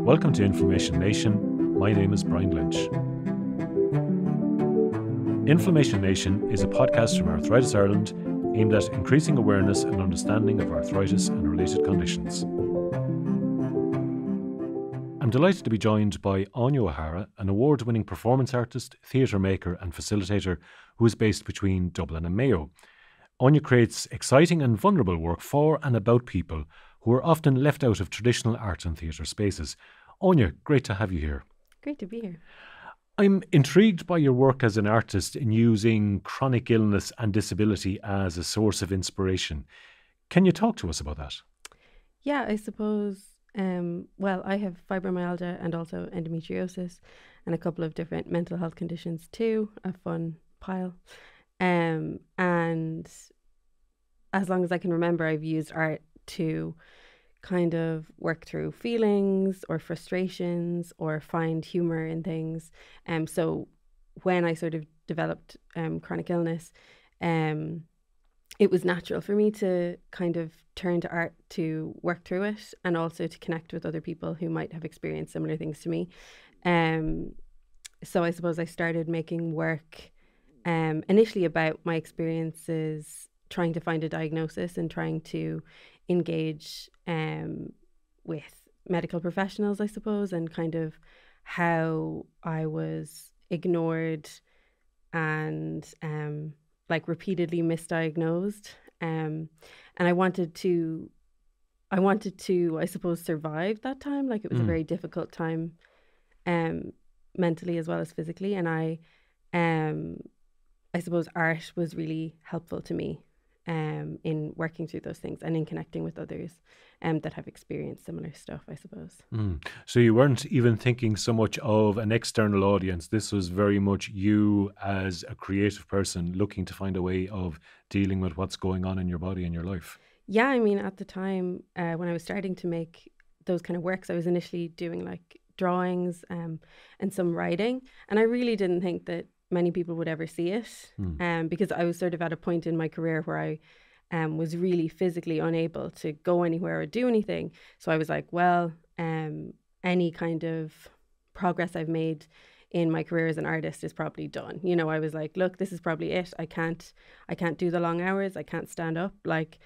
Welcome to Inflammation Nation. My name is Brian Lynch. Inflammation Nation is a podcast from Arthritis Ireland aimed at increasing awareness and understanding of arthritis and related conditions. I'm delighted to be joined by Anya O'Hara, an award-winning performance artist, theatre maker and facilitator who is based between Dublin and Mayo. Anya creates exciting and vulnerable work for and about people who are often left out of traditional art and theatre spaces. Anya, great to have you here. Great to be here. I'm intrigued by your work as an artist in using chronic illness and disability as a source of inspiration. Can you talk to us about that? Yeah, I suppose, I have fibromyalgia and also endometriosis and a couple of different mental health conditions too, a fun pile. And as long as I can remember, I've used art to kind of work through feelings or frustrations or find humor in things. So when I sort of developed chronic illness, it was natural for me to kind of turn to art to work through it and also to connect with other people who might have experienced similar things to me. So I suppose I started making work initially about my experiences, trying to find a diagnosis and trying to engage with medical professionals, I suppose, and kind of how I was ignored and repeatedly misdiagnosed. And I wanted to, I suppose, survive that time. Like, it was a very difficult time mentally as well as physically. And I suppose art was really helpful to me in working through those things and in connecting with others that have experienced similar stuff, I suppose. So you weren't even thinking so much of an external audience. This was very much you as a creative person looking to find a way of dealing with what's going on in your body and your life. Yeah, I mean, at the time when I was starting to make those kind of works, I was initially doing like drawings and some writing. And I really didn't think that many people would ever see it because I was sort of at a point in my career where I was really physically unable to go anywhere or do anything. So I was like, well, any kind of progress I've made in my career as an artist is probably done. You know, I was like, look, this is probably it. I can't do the long hours. I can't stand up. Like,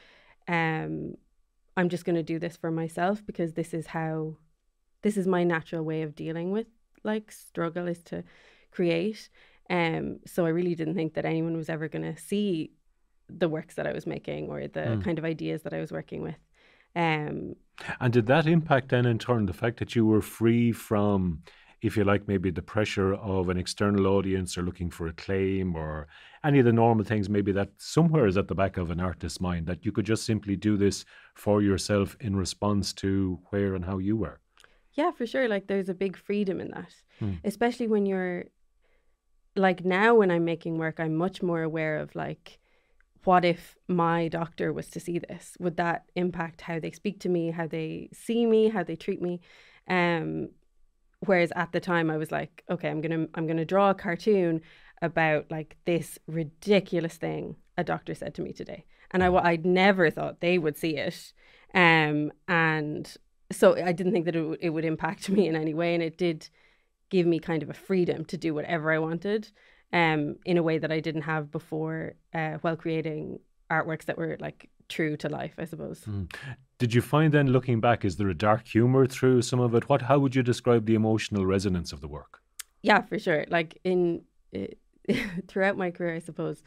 I'm just going to do this for myself because this is my natural way of dealing with like struggle, is to create. So I really didn't think that anyone was ever going to see the works that I was making or the kind of ideas that I was working with. And did that impact then in turn the fact that you were free from, if you like, maybe the pressure of an external audience or looking for acclaim or any of the normal things maybe that somewhere is at the back of an artist's mind, that you could just simply do this for yourself in response to where and how you were? Yeah, for sure. Like, there's a big freedom in that, especially when you're like, now when I'm making work, I'm much more aware of like, what if my doctor was to see this? Would that impact how they speak to me, how they see me, how they treat me? Whereas at the time I was like, okay, I'm gonna draw a cartoon about like this ridiculous thing a doctor said to me today, and I'd never thought they would see it, and so I didn't think that it would impact me in any way, and it did give me kind of a freedom to do whatever I wanted in a way that I didn't have before while creating artworks that were like true to life, I suppose. Did you find then, looking back, is there a dark humour through some of it? How would you describe the emotional resonance of the work? Yeah, for sure. Like throughout my career, I suppose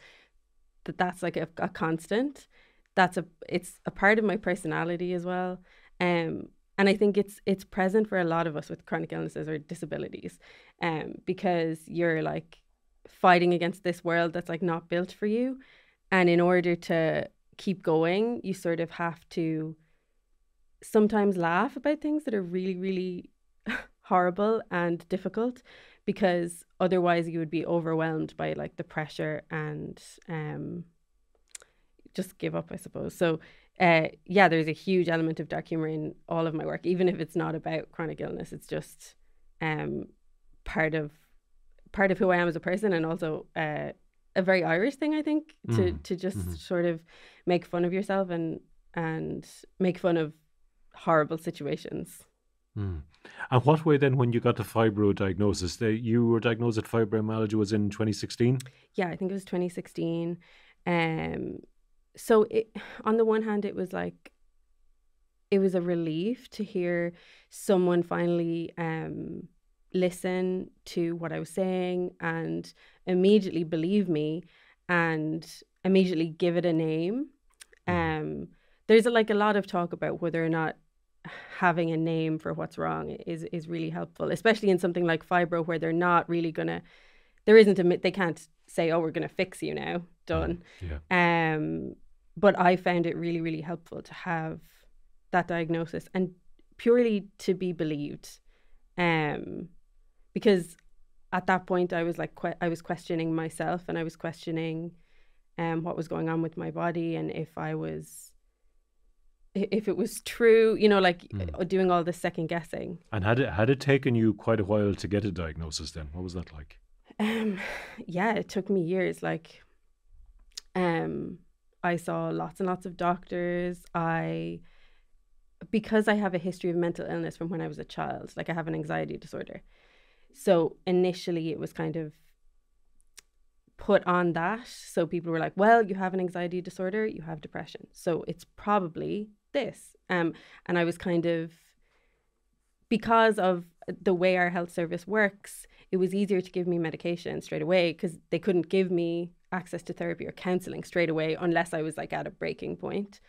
that's like a constant. It's a part of my personality as well. And I think it's present for a lot of us with chronic illnesses or disabilities, because you're like fighting against this world that's like not built for you. And in order to keep going, you sort of have to sometimes laugh about things that are really, really horrible and difficult, because otherwise you would be overwhelmed by like the pressure and just give up, I suppose. So there's a huge element of dark humor in all of my work, even if it's not about chronic illness. It's just part of who I am as a person, and also a very Irish thing, I think, to just sort of make fun of yourself and make fun of horrible situations. Mm. And what way then, when you got the fibro diagnosis, you were diagnosed with fibromyalgia was in 2016? Yeah, I think it was 2016. Um, so on the one hand, it was like, it was a relief to hear someone finally listen to what I was saying and immediately believe me and immediately give it a name. Mm. There's like a lot of talk about whether or not having a name for what's wrong is really helpful, especially in something like fibro where they're not really gonna, there isn't a, they can't say, oh, we're gonna fix you now, Mm. done. Yeah. Um, but I found it really, really helpful to have that diagnosis and purely to be believed. Um, because at that point I was like, I was questioning myself and I was questioning what was going on with my body and if it was true, you know, like Mm. doing all this second guessing. And had it taken you quite a while to get a diagnosis then? What was that like? Um, yeah, it took me years. Like, um, I saw lots and lots of doctors. Because I have a history of mental illness from when I was a child, like I have an anxiety disorder. So initially it was kind of put on that. So people were like, well, you have an anxiety disorder, you have depression. So it's probably this. And I was kind of, because of the way our health service works, it was easier to give me medication straight away because they couldn't give me access to therapy or counseling straight away unless I was like at a breaking point,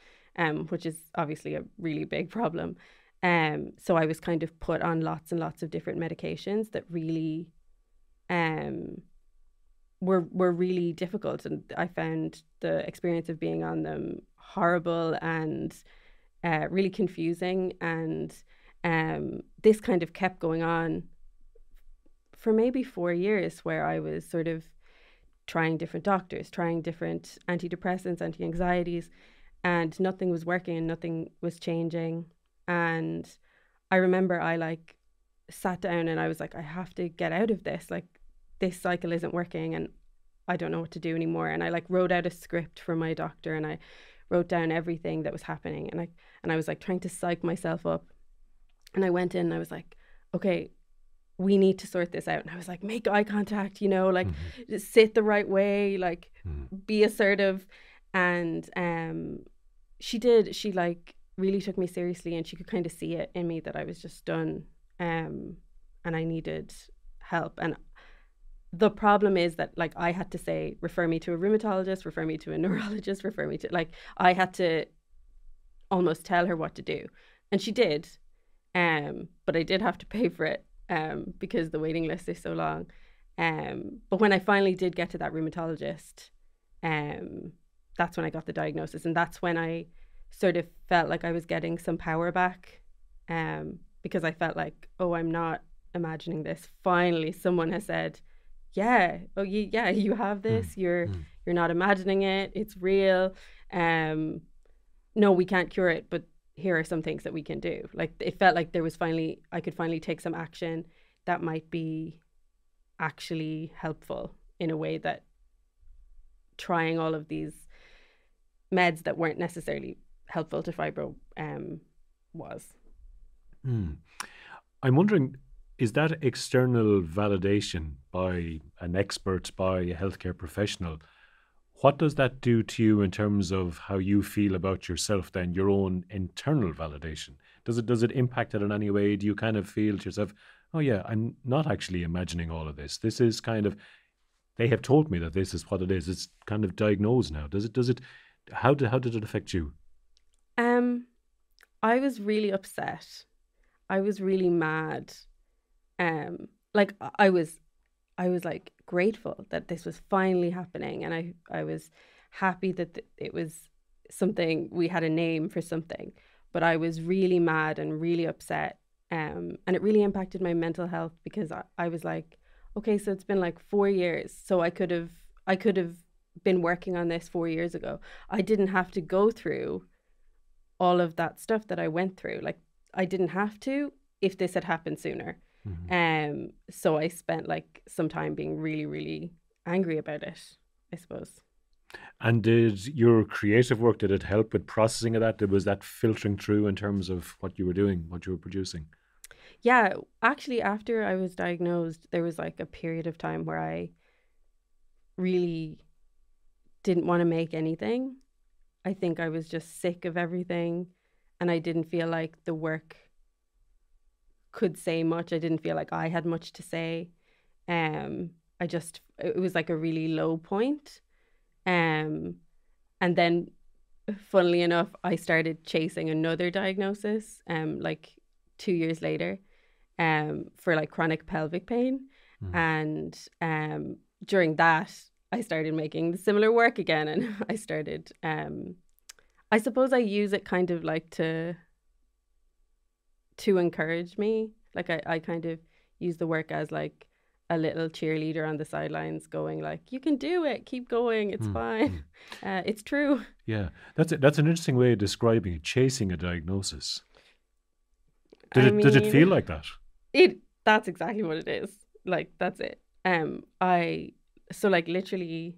which is obviously a really big problem. So I was kind of put on lots and lots of different medications that really um, were really difficult, and I found the experience of being on them horrible and really confusing. And this kind of kept going on for maybe 4 years, where I was sort of trying different doctors, trying different antidepressants, anti-anxieties, and nothing was working and nothing was changing. And I remember I like sat down and I was like, I have to get out of this. Like, this cycle isn't working and I don't know what to do anymore. And I like wrote out a script for my doctor and I wrote down everything that was happening. And I was like trying to psych myself up. And I went in and I was like, okay, we need to sort this out. And I was like, make eye contact, you know, like Mm-hmm. just sit the right way, like Mm. be assertive. And she did. She like really took me seriously and she could kind of see it in me that I was just done. And I needed help. And the problem is that like I had to say, refer me to a rheumatologist, refer me to a neurologist, refer me to, like, I had to almost tell her what to do. And she did. But I did have to pay for it because the waiting list is so long. But when I finally did get to that rheumatologist, um, that's when I got the diagnosis. And that's when I sort of felt like I was getting some power back, because I felt like, oh, I'm not imagining this. Finally, someone has said, yeah, oh, yeah, you have Mm. this. You're Mm. not imagining it. It's real. Um, no, we can't cure it, but here are some things that we can do. Like, it felt like there was finally, I could finally take some action that might be actually helpful in a way that trying all of these meds that weren't necessarily helpful to fibro was. Mm. I'm wondering, is that external validation by an expert, by a healthcare professional, what does that do to you in terms of how you feel about yourself then, your own internal validation? Does it impact it in any way? Do you kind of feel to yourself, oh yeah, I'm not actually imagining all of this. This is kind of, they have told me that this is what it is. It's kind of diagnosed now. Does it how did it affect you? Um, I was really upset. I was really mad. Like I was like grateful that this was finally happening, and I was happy that it was something, we had a name for something. But I was really mad and really upset, and it really impacted my mental health because I was like, okay, so it's been like 4 years, so I could have been working on this 4 years ago. I didn't have to go through all of that stuff that I went through. Like, I didn't have to if this had happened sooner. Mhm. So I spent like some time being really, really angry about it, I suppose. And did your creative work, did it help with processing of that? Was that filtering through in terms of what you were doing, what you were producing? yeah, actually, after I was diagnosed, there was like a period of time where I really didn't want to make anything. I think I was just sick of everything, and I didn't feel like the work could say much. I didn't feel like I had much to say. It was like a really low point. Um, and then, funnily enough, I started chasing another diagnosis, like 2 years later, for like chronic pelvic pain. Mm. And during that, I started making the similar work again, and I started. I suppose I use it kind of like to encourage me. Like I kind of use the work as like a little cheerleader on the sidelines going like, you can do it, keep going, it's Mm. fine. It's true. Yeah, that's an interesting way of describing it. Chasing a diagnosis. I Did it feel mean, like that? that's exactly what it is. Like that's it. I so like literally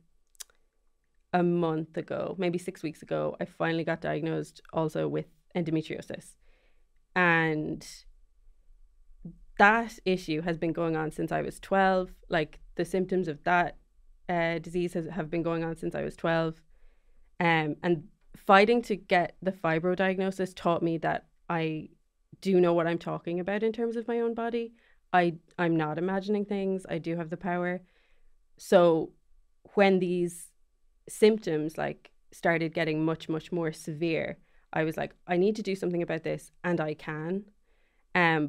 a month ago, maybe 6 weeks ago, I finally got diagnosed also with endometriosis. And that issue has been going on since I was 12. Like the symptoms of that disease have been going on since I was 12. And fighting to get the fibro diagnosis taught me that I do know what I'm talking about in terms of my own body. I'm not imagining things. I do have the power. So when these symptoms like started getting much, much more severe, I was like, I need to do something about this, and I can.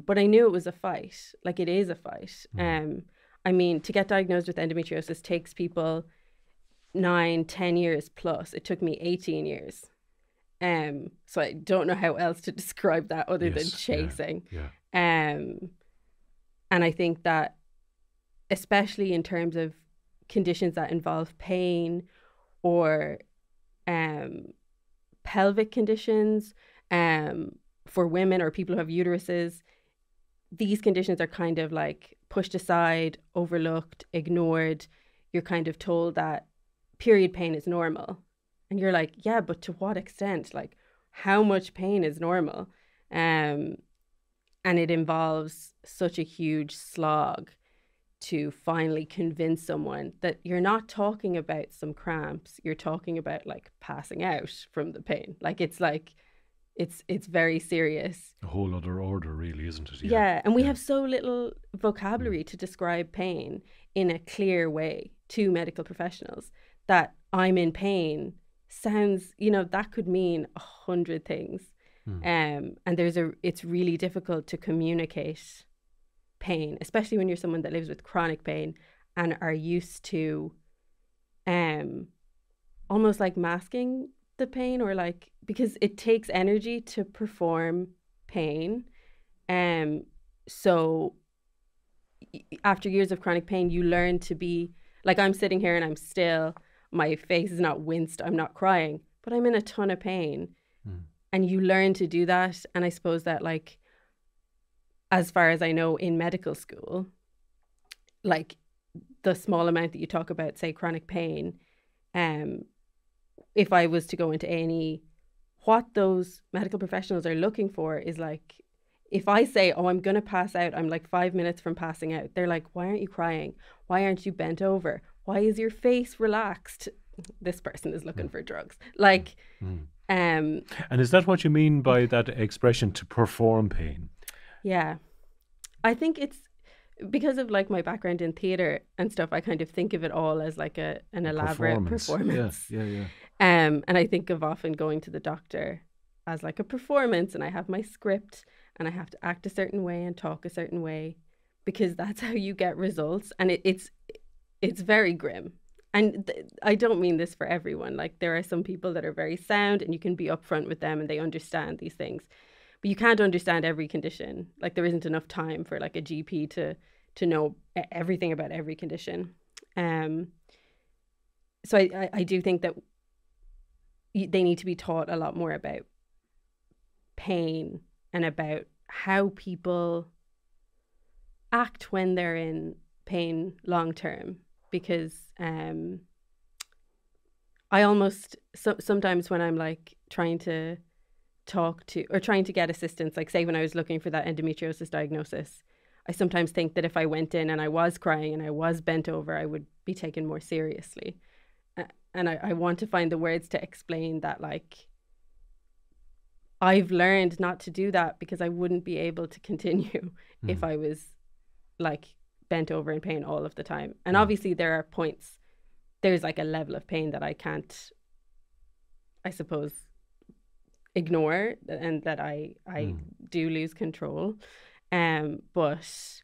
But I knew it was a fight. Like it is a fight. Mm. I mean, to get diagnosed with endometriosis takes people 9, 10 years plus. It took me 18 years. So I don't know how else to describe that other than Yes. Yeah. chasing. Yeah. Um, and I think that, especially in terms of conditions that involve pain or pelvic conditions, for women or people who have uteruses, these conditions are kind of like pushed aside, overlooked, ignored. You're kind of told that period pain is normal. And you're like, yeah, but to what extent? Like, how much pain is normal? Um, and it involves such a huge slog to finally convince someone that you're not talking about some cramps. You're talking about like passing out from the pain. It's very serious. A whole other order, really, isn't it? Yeah. Yeah, and we Yeah. have so little Mm. vocabulary to describe pain in a clear way to medical professionals that I'm in pain sounds, that could mean 100 things. Mm. And it's really difficult to communicate pain, especially when you're someone that lives with chronic pain and are used to um almost like masking the pain, or like, because it takes energy to perform pain. Um, so after years of chronic pain, you learn to be like, I'm sitting here and I'm still, my face is not winced, I'm not crying, but I'm in a ton of pain. Mm. And you learn to do that. And I suppose that, like, as far as I know, in medical school, like the small amount that you talk about, say, chronic pain, if I was to go into A&E, what those medical professionals are looking for is like, if I say, oh, I'm going to pass out, I'm like 5 minutes from passing out, they're like, why aren't you crying? Why aren't you bent over? Why is your face relaxed? This person is looking for drugs. Like, Mm. um, And is that what you mean by that expression, to perform pain? yeah, I think it's because of like my background in theatre and stuff. I kind of think of it all as like an elaborate performance. Yeah. And I think of often going to the doctor as like a performance, and I have my script and I have to act a certain way and talk a certain way, because that's how you get results. And it's very grim. And I don't mean this for everyone. Like, there are some people that are very sound and you can be upfront with them and they understand these things. But you can't understand every condition. Like, there isn't enough time for like a GP to know everything about every condition. So I do think that they need to be taught a lot more about pain and about how people act when they're in pain long term. Because I almost, sometimes when I'm like trying to talk to or trying to get assistance, like say when I was looking for that endometriosis diagnosis, I sometimes think that if I went in and I was crying and I was bent over, I would be taken more seriously. And I want to find the words to explain that, like, I've learned not to do that because I wouldn't be able to continue if I was like bent over in pain all of the time. And obviously there are points, there's like a level of pain that I can't, I suppose, ignore, and that I do lose control. But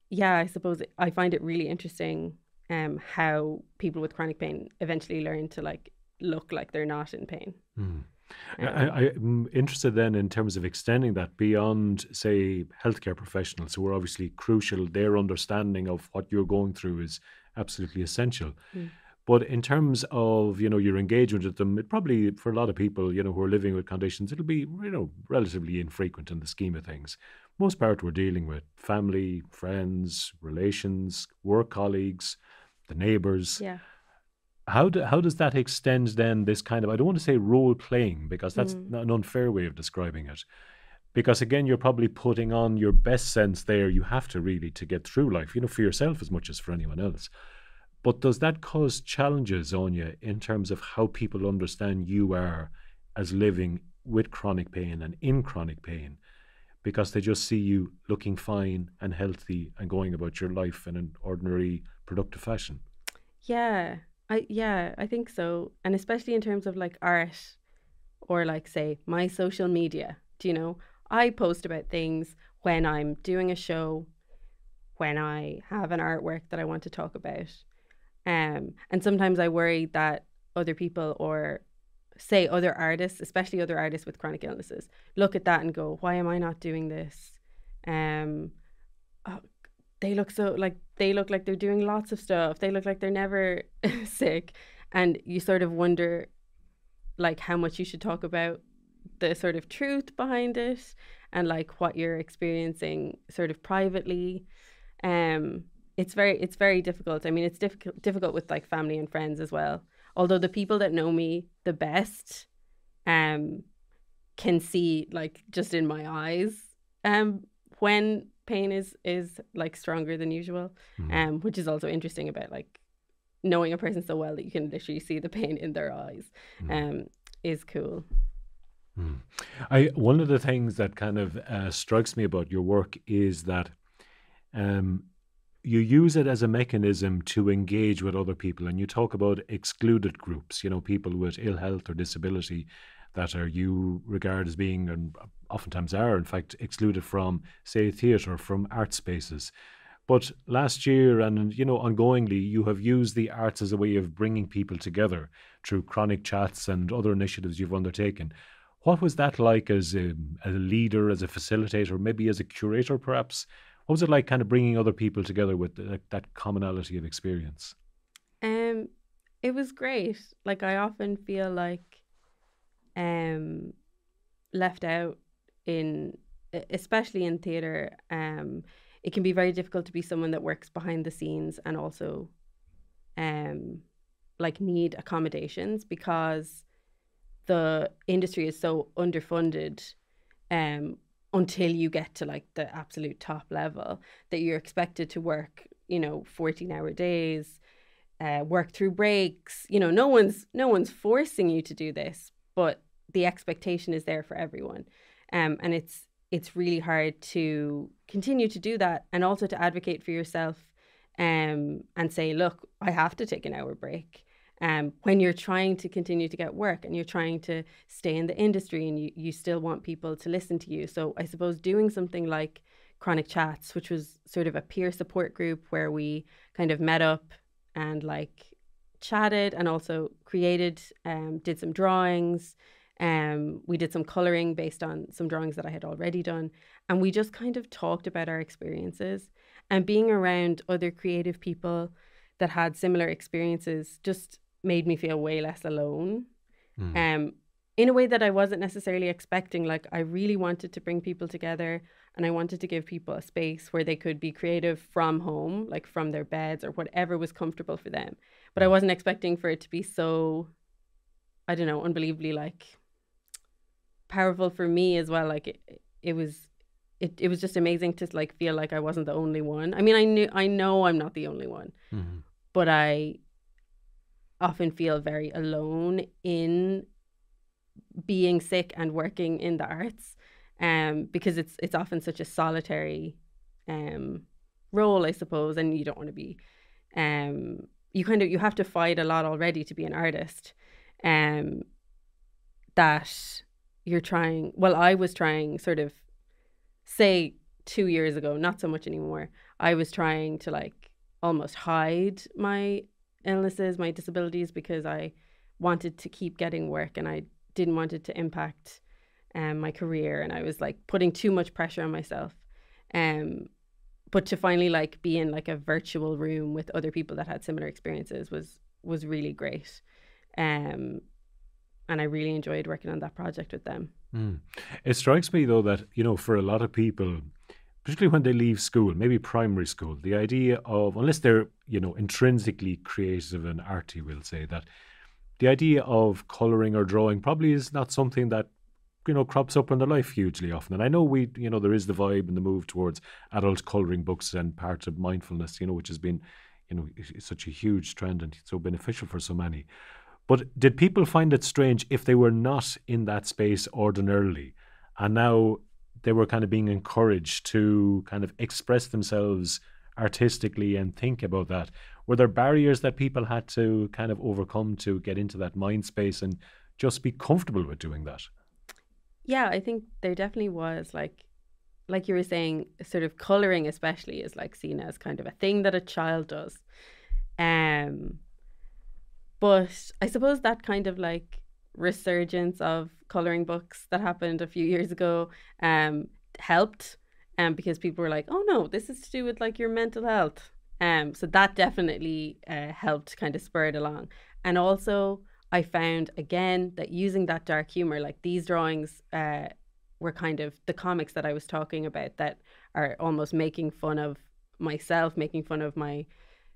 yeah, I suppose I find it really interesting how people with chronic pain eventually learn to like look like they're not in pain. I'm interested then in terms of extending that beyond, say, healthcare professionals who are obviously crucial. Their understanding of what you're going through is absolutely essential. But in terms of, your engagement with them, it probably, for a lot of people, who are living with conditions, it'll be, relatively infrequent in the scheme of things. Most part we're dealing with family, friends, relations, work colleagues, the neighbours. Yeah. How does that extend then this kind of, I don't want to say role playing, because that's an unfair way of describing it. Because again, you're probably putting on your best sense there. You have to really to get through life, for yourself as much as for anyone else. But does that cause challenges on you in terms of how people understand you are as living with chronic pain and in chronic pain? Because they just see you looking fine and healthy and going about your life in an ordinary, productive fashion. Yeah, I think so. And especially in terms of like art or like, say, my social media. I post about things when I'm doing a show, when I have an artwork that I want to talk about. And sometimes I worry that other people, or say other artists, especially other artists with chronic illnesses, look at that and go, why am I not doing this? They look like they're doing lots of stuff. They look like they're never sick. And you sort of wonder like how much you should talk about the sort of truth behind it and like what you're experiencing sort of privately. It's very difficult. I mean, it's difficult with like family and friends as well. Although the people that know me the best can see like just in my eyes when pain is like stronger than usual, which is also interesting about like knowing a person so well that you can literally see the pain in their eyes, is cool. One of the things that kind of strikes me about your work is that you use it as a mechanism to engage with other people, and you talk about excluded groups, people with ill health or disability that are you regard as being, and oftentimes are, in fact, excluded from, say, theatre, from art spaces. But last year and, ongoingly, you have used the arts as a way of bringing people together through chronic chats and other initiatives you've undertaken. What was that like as a leader, as a facilitator, maybe as a curator, perhaps? What was it like kind of bringing other people together with that commonality of experience? It was great. Like, I often feel like left out especially in theatre. It can be very difficult to be someone that works behind the scenes and also like need accommodations, because the industry is so underfunded until you get to like the absolute top level, that you're expected to work 14-hour days, work through breaks. No one's forcing you to do this, but the expectation is there for everyone, and it's really hard to continue to do that, and also to advocate for yourself and say, look, I have to take an hour break. When you're trying to continue to get work and you're trying to stay in the industry, and you still want people to listen to you. So I suppose doing something like Chronic Chats, which was sort of a peer support group where we kind of met up and like chatted, and also created, did some drawings. We did some colouring based on some drawings that I had already done. And we just kind of talked about our experiences, and being around other creative people that had similar experiences just made me feel way less alone. In a way that I wasn't necessarily expecting. Like, I really wanted to bring people together, and I wanted to give people a space where they could be creative from home, like from their beds or whatever was comfortable for them. But I wasn't expecting for it to be so, I don't know, unbelievably like powerful for me as well. Like it was just amazing to like feel like I wasn't the only one. I mean, I know I'm not the only one, but I often feel very alone in being sick and working in the arts, because it's often such a solitary role, I suppose, and you don't want to be you have to fight a lot already to be an artist, that you're trying, well, I was trying sort of, say 2 years ago, not so much anymore, I was trying to like almost hide my illnesses, my disabilities, because I wanted to keep getting work and I didn't want it to impact my career, and I was like putting too much pressure on myself. But to finally like be in like a virtual room with other people that had similar experiences was really great. And I really enjoyed working on that project with them. It strikes me though that, for a lot of people, particularly when they leave school, maybe primary school, the idea of, unless they're, intrinsically creative and arty, we'll say, that the idea of colouring or drawing probably is not something that, crops up in their life hugely often. And I know there is the vibe and the move towards adult colouring books and part of mindfulness, which has been, such a huge trend and so beneficial for so many. But did people find it strange if they were not in that space ordinarily, and now they were kind of being encouraged to kind of express themselves artistically and think about that? Were there barriers that people had to kind of overcome to get into that mind space and just be comfortable with doing that? Yeah, I think there definitely was, like you were saying, sort of colouring especially is like seen as kind of a thing that a child does. But I suppose that kind of like resurgence of colouring books that happened a few years ago helped, because people were like, oh no, this is to do with like your mental health. So that definitely helped kind of spur it along. And also I found again that using that dark humor, like these drawings were kind of the comics that I was talking about that are almost making fun of myself, making fun of my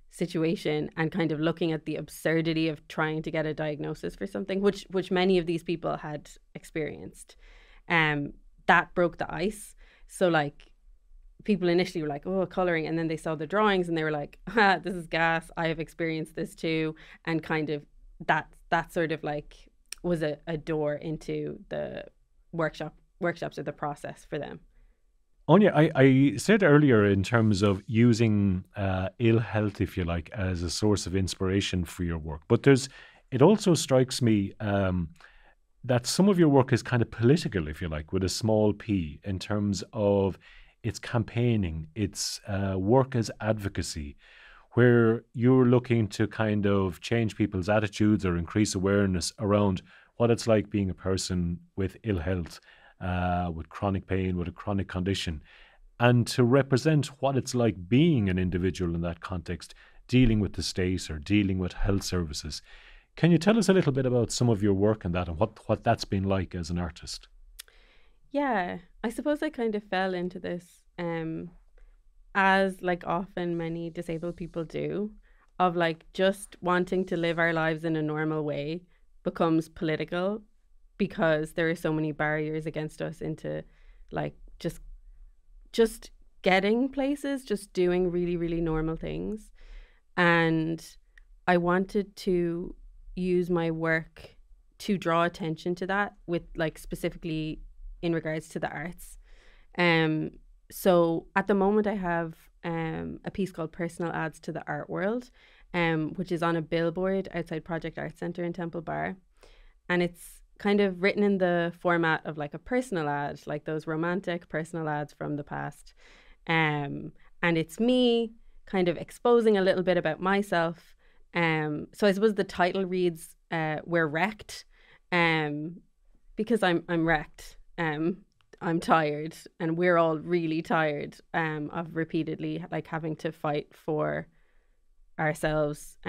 situation, and kind of looking at the absurdity of trying to get a diagnosis for something, which many of these people had experienced. That broke the ice. So like people initially were like, oh, colouring, and then they saw the drawings and they were like, this is gas, I have experienced this too. And kind of that sort of like was a door into the workshops or the process for them. Anya, I said earlier in terms of using ill health, if you like, as a source of inspiration for your work, but it also strikes me that some of your work is kind of political, if you like, with a small p, in terms of its campaigning, its work as advocacy, where you're looking to kind of change people's attitudes or increase awareness around what it's like being a person with ill health, with chronic pain, with a chronic condition, and to represent what it's like being an individual in that context, dealing with the state or dealing with health services. Can you tell us a little bit about some of your work in that and what that's been like as an artist? Yeah, I suppose I kind of fell into this as like often many disabled people do, of like just wanting to live our lives in a normal way becomes political, because there are so many barriers against us into like just getting places, just doing really, really normal things. And I wanted to use my work to draw attention to that, with like specifically in regards to the arts. So at the moment I have a piece called Personal Ads to the Art World, which is on a billboard outside Project Arts Centre in Temple Bar. And it's kind of written in the format of like a personal ad, like those romantic personal ads from the past. And it's me kind of exposing a little bit about myself. So I suppose the title reads, We're Wrecked, because I'm wrecked. I'm tired, and we're all really tired of repeatedly like having to fight for ourselves,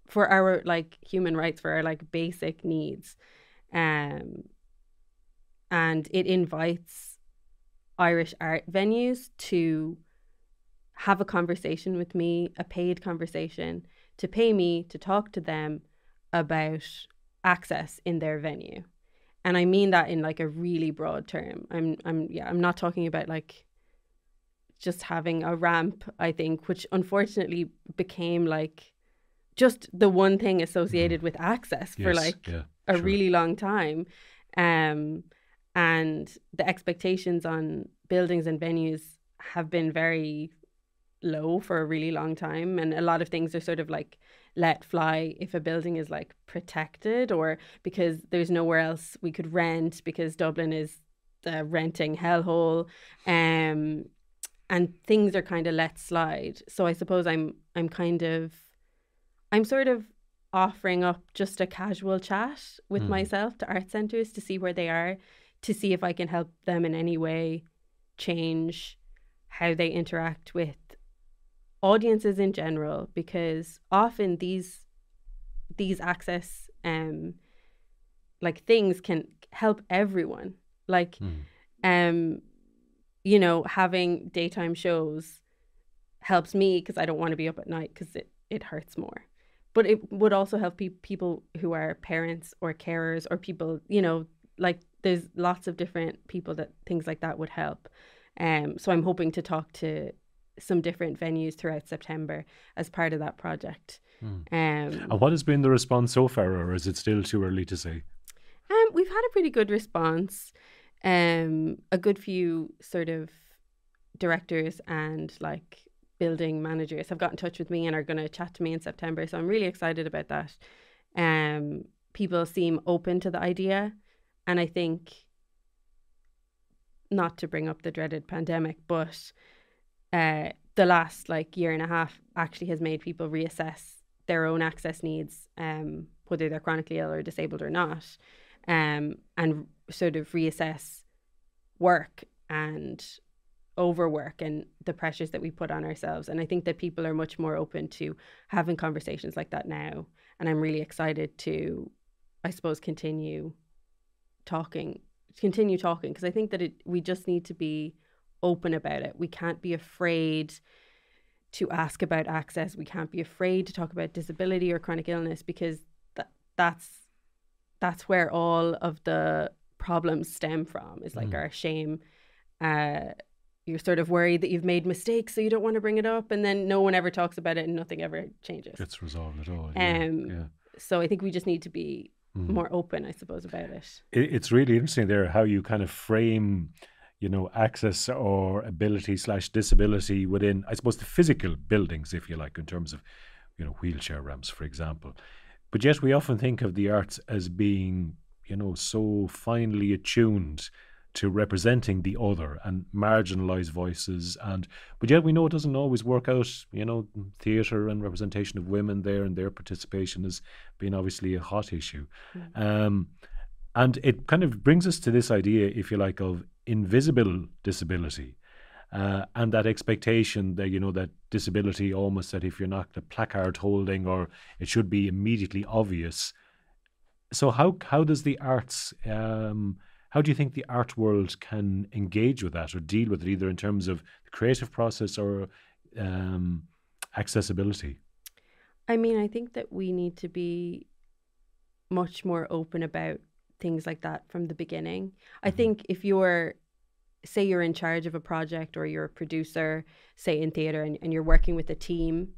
for our like human rights, for our like basic needs. And it invites Irish art venues to have a conversation with me, a paid conversation, to pay me to talk to them about access in their venue. And I mean that in like a really broad term. I'm not talking about like just having a ramp, I think, which unfortunately became like just the one thing associated with access for Yes. like Yeah. a Sure. really long time. Um, and the expectations on buildings and venues have been very low for a really long time. And a lot of things are sort of like let fly if a building is like protected, or because there's nowhere else we could rent because Dublin is the renting hellhole. And things are kind of let slide. So I suppose I'm sort of offering up just a casual chat with myself to art centres to see where they are, to see if I can help them in any way change how they interact with audiences in general, because often these access like things can help everyone. Like you know, having daytime shows helps me because I don't want to be up at night because it hurts more. But it would also help people who are parents or carers or people, you know, like there's lots of different people that things like that would help. So I'm hoping to talk to some different venues throughout September as part of that project. And what has been the response so far, or is it still too early to say? We've had a pretty good response. A good few sort of directors and like building managers have got in touch with me and are going to chat to me in September. So I'm really excited about that. People seem open to the idea. And I think, not to bring up the dreaded pandemic, but the last like year and a half actually has made people reassess their own access needs, whether they're chronically ill or disabled or not, and sort of reassess work and overwork and the pressures that we put on ourselves. And I think that people are much more open to having conversations like that now. And I'm really excited to, I suppose, continue talking, because I think that we just need to be open about it. We can't be afraid to ask about access. We can't be afraid to talk about disability or chronic illness, because that's where all of the problems stem from, is like our shame. You're sort of worried that you've made mistakes, so you don't want to bring it up, and then no one ever talks about it and nothing ever changes. Gets resolved at all. So I think we just need to be more open, I suppose, about it. It's really interesting there how you kind of frame, you know, access or ability / disability within, I suppose, the physical buildings, if you like, in terms of, you know, wheelchair ramps, for example. But yet we often think of the arts as being, you know, so finely attuned to representing the other and marginalised voices. But yet we know it doesn't always work out. You know, theatre and representation of women there and their participation has been obviously a hot issue. And it kind of brings us to this idea, if you like, of invisible disability. And that expectation that, you know, that disability almost, that if you're not a placard holding, or it should be immediately obvious. So how does the arts, how do you think the art world can engage with that or deal with it, either in terms of the creative process or accessibility? I mean, I think that we need to be much more open about things like that from the beginning. I think if say you're in charge of a project, or you're a producer, say in theatre, and you're working with a team,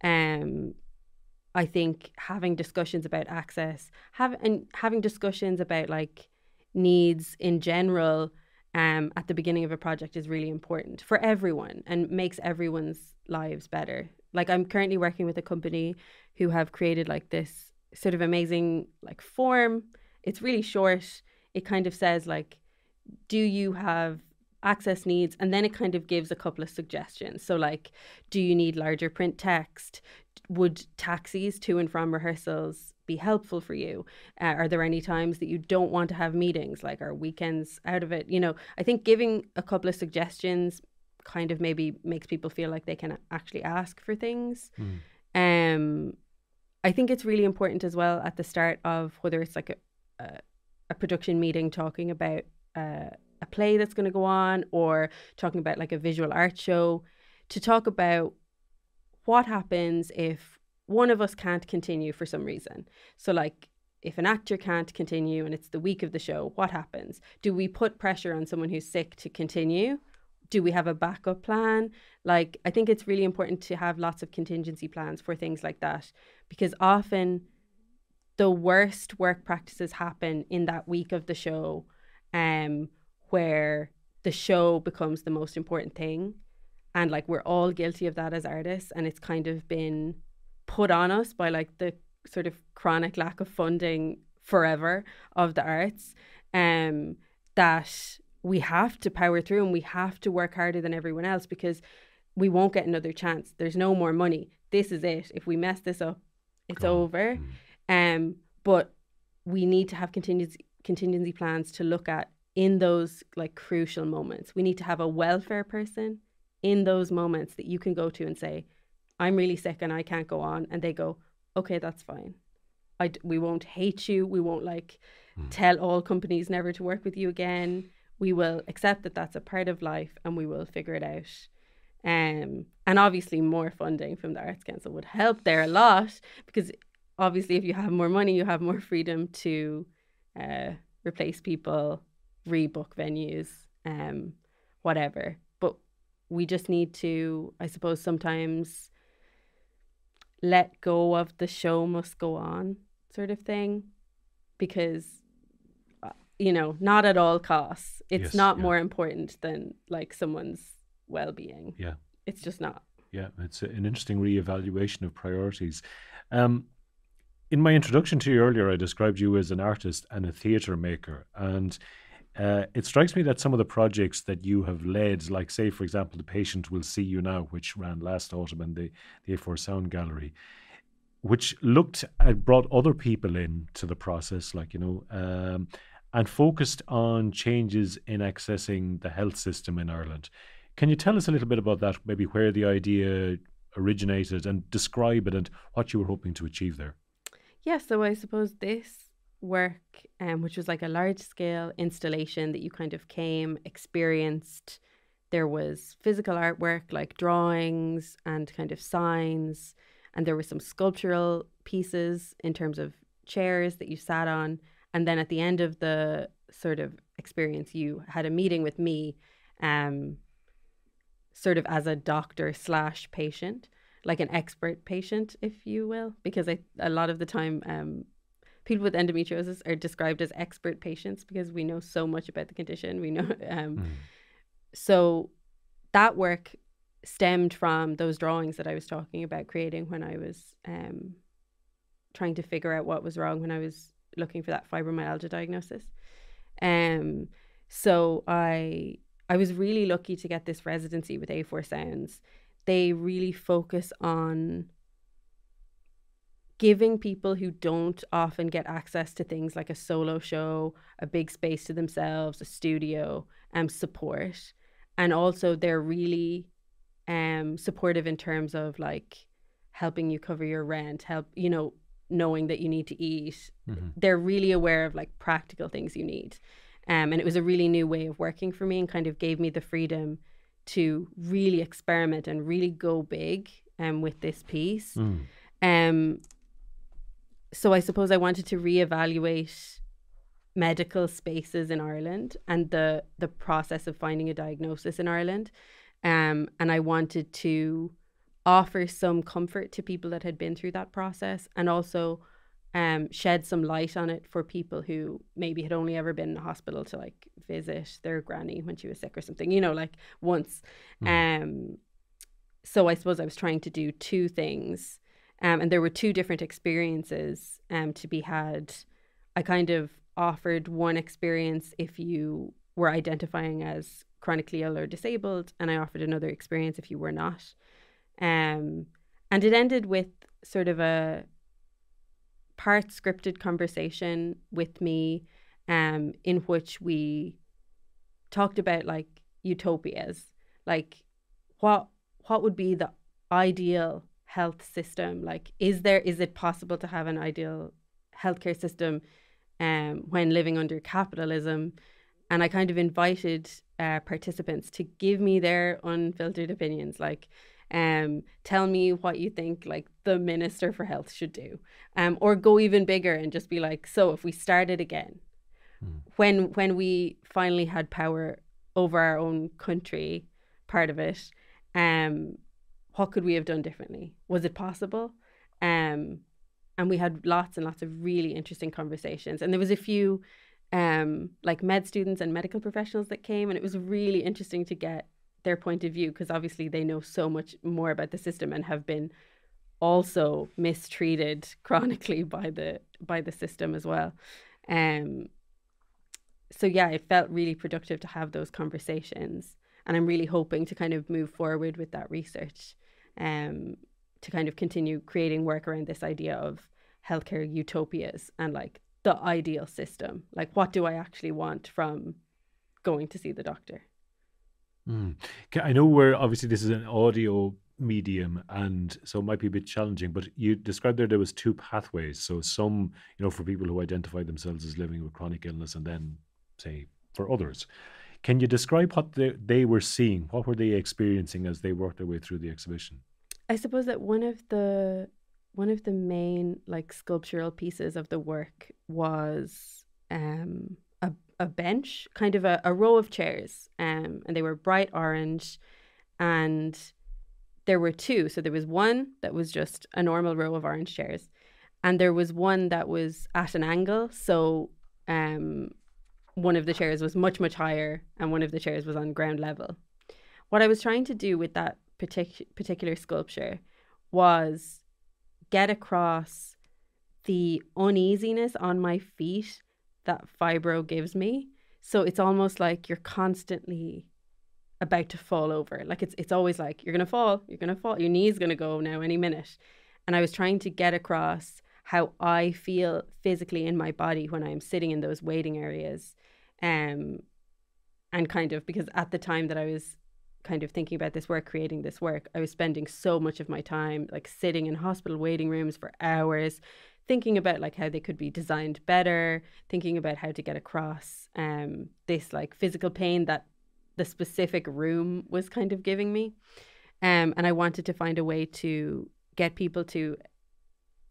I think having discussions about access, having discussions about like needs in general at the beginning of a project is really important for everyone and makes everyone's lives better. Like, I'm currently working with a company who have created like this sort of amazing like form. It's really short. It kind of says like, do you have access needs? And then it kind of gives a couple of suggestions. So like, do you need larger print text? Would taxis to and from rehearsals be helpful for you? Are there any times that you don't want to have meetings? Like, are weekends out of it? You know, I think giving a couple of suggestions kind of maybe makes people feel like they can actually ask for things. I think it's really important as well at the start of whether it's like a production meeting, talking about a play that's going to go on, or talking about like a visual art show, to talk about what happens if one of us can't continue for some reason. So like, if an actor can't continue and it's the week of the show, what happens? Do we put pressure on someone who's sick to continue? Do we have a backup plan? Like, I think it's really important to have lots of contingency plans for things like that, because often the worst work practices happen in that week of the show, where the show becomes the most important thing. And like, we're all guilty of that as artists. And it's kind of been put on us by like the sort of chronic lack of funding forever of the arts, that we have to power through and we have to work harder than everyone else, because we won't get another chance. There's no more money. This is it. If we mess this up, it's over. But we need to have contingency plans to look at in those like crucial moments. We need to have a welfare person in those moments that you can go to and say, I'm really sick and I can't go on. And they go, okay, that's fine. We won't hate you. We won't like tell all companies never to work with you again. We will accept that that's a part of life and we will figure it out. And obviously more funding from the Arts Council would help there a lot, because obviously if you have more money, you have more freedom to replace people, rebook venues, whatever. But we just need to, I suppose, sometimes let go of the show must go on sort of thing, because, you know, not at all costs. It's not more important than like someone's well-being. Yeah. It's just not. Yeah, it's an interesting reevaluation of priorities. In my introduction to you earlier, I described you as an artist and a theatre maker. And it strikes me that some of the projects that you have led, like say, for example, The Patient Will See You Now, which ran last autumn in the A4 Sound Gallery, which brought other people into the process, like, you know, and focused on changes in accessing the health system in Ireland. Can you tell us a little bit about that, maybe where the idea originated, and describe it and what you were hoping to achieve there? Yeah, so I suppose this work, which was like a large-scale installation that you kind of came, experienced. There was physical artwork like drawings and kind of signs, and there were some sculptural pieces in terms of chairs that you sat on. And then at the end of the sort of experience, you had a meeting with me, sort of as a doctor / patient, like an expert patient, if you will, because a lot of the time people with endometriosis are described as expert patients because we know so much about the condition. We know, so that work stemmed from those drawings that I was talking about creating when I was trying to figure out what was wrong when I was looking for that fibromyalgia diagnosis. So I was really lucky to get this residency with A4 Sounds. They really focus on giving people who don't often get access to things like a solo show, a big space to themselves, a studio, support. And also they're really supportive in terms of like helping you cover your rent, knowing that you need to eat. They're really aware of like practical things you need. And it was a really new way of working for me and kind of gave me the freedom to really experiment and really go big with this piece. So I suppose I wanted to reevaluate medical spaces in Ireland and the process of finding a diagnosis in Ireland. And I wanted to offer some comfort to people that had been through that process, and also shed some light on it for people who maybe had only ever been in the hospital to like visit their granny when she was sick or something, like once. So I suppose I was trying to do two things. And there were two different experiences to be had. I kind of offered one experience if you were identifying as chronically ill or disabled, and I offered another experience if you were not. And it ended with sort of a part scripted conversation with me, in which we talked about like utopias, like what would be the ideal health system? Like, is it possible to have an ideal healthcare system when living under capitalism? And I kind of invited participants to give me their unfiltered opinions, like Tell me what you think like the Minister for Health should do. Or go even bigger and just be like, so if we started again, when we finally had power over our own country, part of it, what could we have done differently? Was it possible? And we had lots and lots of really interesting conversations. And there was a few like med students and medical professionals that came, and it was really interesting to get their point of view, because obviously they know so much more about the system and have been also mistreated chronically by the system as well. So yeah, it felt really productive to have those conversations, and I'm really hoping to kind of move forward with that research, to kind of continue creating work around this idea of healthcare utopias and like the ideal system. Like, what do I actually want from going to see the doctor? I know where obviously this is an audio medium, and so it might be a bit challenging, but you described there was two pathways. So some, for people who identify themselves as living with chronic illness, and then say for others. Can you describe what they were seeing? What were they experiencing as they worked their way through the exhibition? I suppose that one of the main like sculptural pieces of the work was a bench, kind of a row of chairs, and they were bright orange, and there were two. So there was one that was just a normal row of orange chairs, and there was one that was at an angle. So one of the chairs was much, much higher, and one of the chairs was on ground level. What I was trying to do with that particular sculpture was get across the uneasiness on my feet that fibro gives me. So it's almost like you're constantly about to fall over. Like it's always like you're gonna fall, your knee's gonna go now any minute. And I was trying to get across how I feel physically in my body when I'm sitting in those waiting areas. And kind of, because at the time that I was kind of thinking about this work, creating this work, I was spending so much of my time like sitting in hospital waiting rooms for hours, thinking about like how they could be designed better, thinking about how to get across this like physical pain that the specific room was kind of giving me. And I wanted to find a way to get people to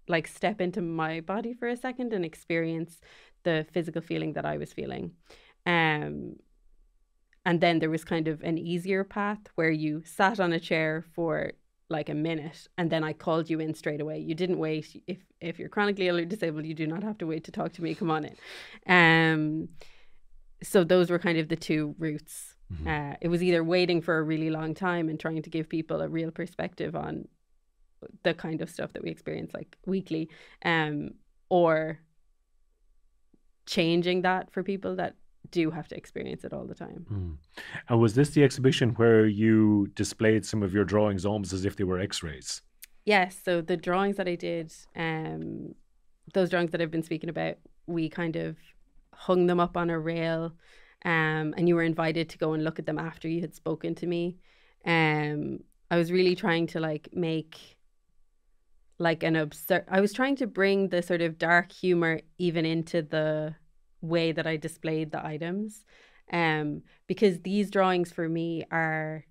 like step into my body for a second and experience the physical feeling that I was feeling. And then there was kind of an easier path where you sat on a chair for like a minute, and then I called you in straight away. You didn't wait. If you're chronically ill or disabled, you do not have to wait to talk to me. Come on in. So those were kind of the two routes. It was either waiting for a really long time and trying to give people a real perspective on the kind of stuff that we experience like weekly, or changing that for people that do have to experience it all the time. And was this the exhibition where you displayed some of your drawings almost as if they were x-rays? Yes, so the drawings that I did, those drawings that I've been speaking about, we kind of hung them up on a rail, and you were invited to go and look at them after you had spoken to me. I was really trying to like make like an absurd, I was trying to bring the sort of dark humor even into the way that I displayed the items, because these drawings for me are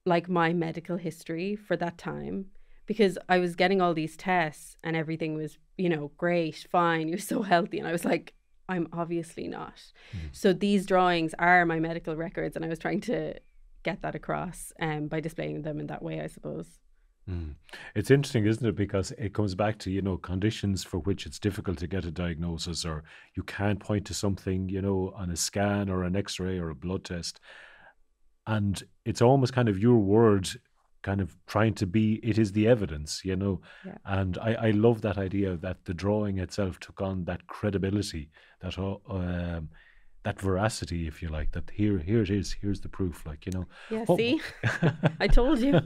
like my medical history for that time, because I was getting all these tests and everything was, great, fine, you're so healthy, and I was like, I'm obviously not. So these drawings are my medical records, and I was trying to get that across by displaying them in that way, I suppose. It's interesting, isn't it? Because it comes back to, conditions for which it's difficult to get a diagnosis, or you can't point to something, on a scan or an x-ray or a blood test. And it's almost kind of your word kind of trying to be, it is the evidence, Yeah. And I love that idea that the drawing itself took on that credibility, that veracity, if you like, that here it is, here's the proof, Yeah, see? I told you.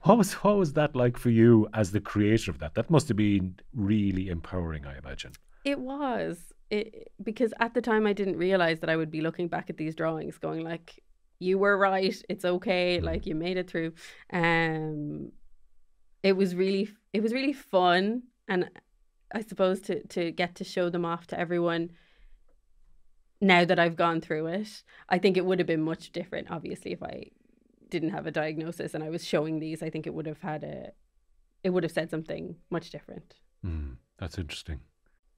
What was that like for you as the creator of that? That must have been really empowering, I imagine. It was. Because at the time I didn't realize that I would be looking back at these drawings going like, you were right, it's okay, like you made it through. It was really fun, and I suppose to get to show them off to everyone now that I've gone through it. I think it would have been much different, obviously, if I didn't have a diagnosis and I was showing these, I think it would have said something much different. That's interesting.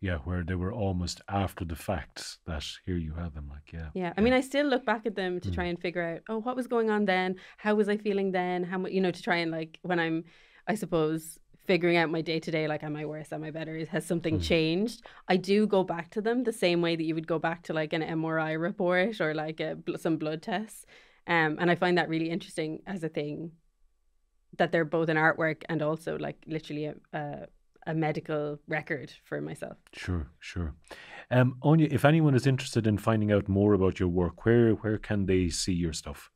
Yeah, where they were almost after the fact that here you have them, like, yeah. Yeah. I mean, I still look back at them to try and figure out, oh, what was going on then? How was I feeling then? How much, to try and like, when I'm, I suppose, figuring out my day to day, like, am I worse? Am I better? Has something changed? I do go back to them the same way that you would go back to like an MRI report or like some blood tests. And I find that really interesting as a thing, that they're both an artwork and also like literally a medical record for myself. Sure. Anya, if anyone is interested in finding out more about your work, where can they see your stuff?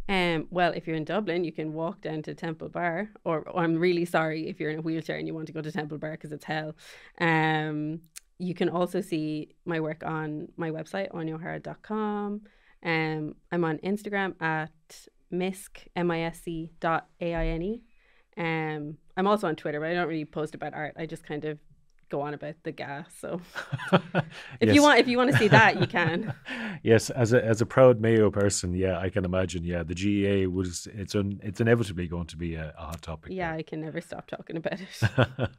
Well, if you're in Dublin, you can walk down to Temple Bar, or I'm really sorry if you're in a wheelchair and you want to go to Temple Bar because it's hell. You can also see my work on my website, anyaohara.com. I'm on Instagram at misc.aine. I'm also on Twitter, but I don't really post about art. I just kind of go on about the gas. So if you want to see that, you can. Yes, as a proud Mayo person, yeah, I can imagine. Yeah, the GAA it's inevitably going to be a hot topic. Yeah, there. I can never stop talking about it.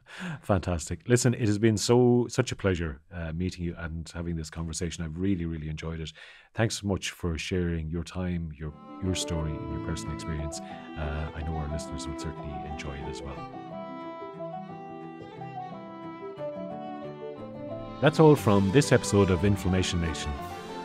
Fantastic. Listen, it has been such a pleasure meeting you and having this conversation. I've really, really enjoyed it. Thanks so much for sharing your time, your story, and your personal experience. I know our listeners would certainly enjoy it as well. That's all from this episode of Inflammation Nation.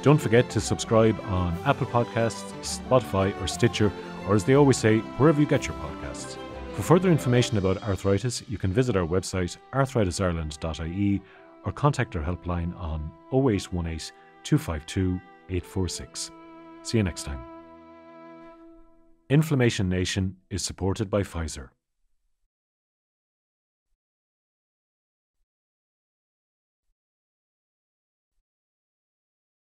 Don't forget to subscribe on Apple Podcasts, Spotify or Stitcher, or as they always say, wherever you get your podcasts. For further information about arthritis, you can visit our website, arthrititsireland.ie, or contact our helpline on 0818 252 846. See you next time. Inflammation Nation is supported by Pfizer.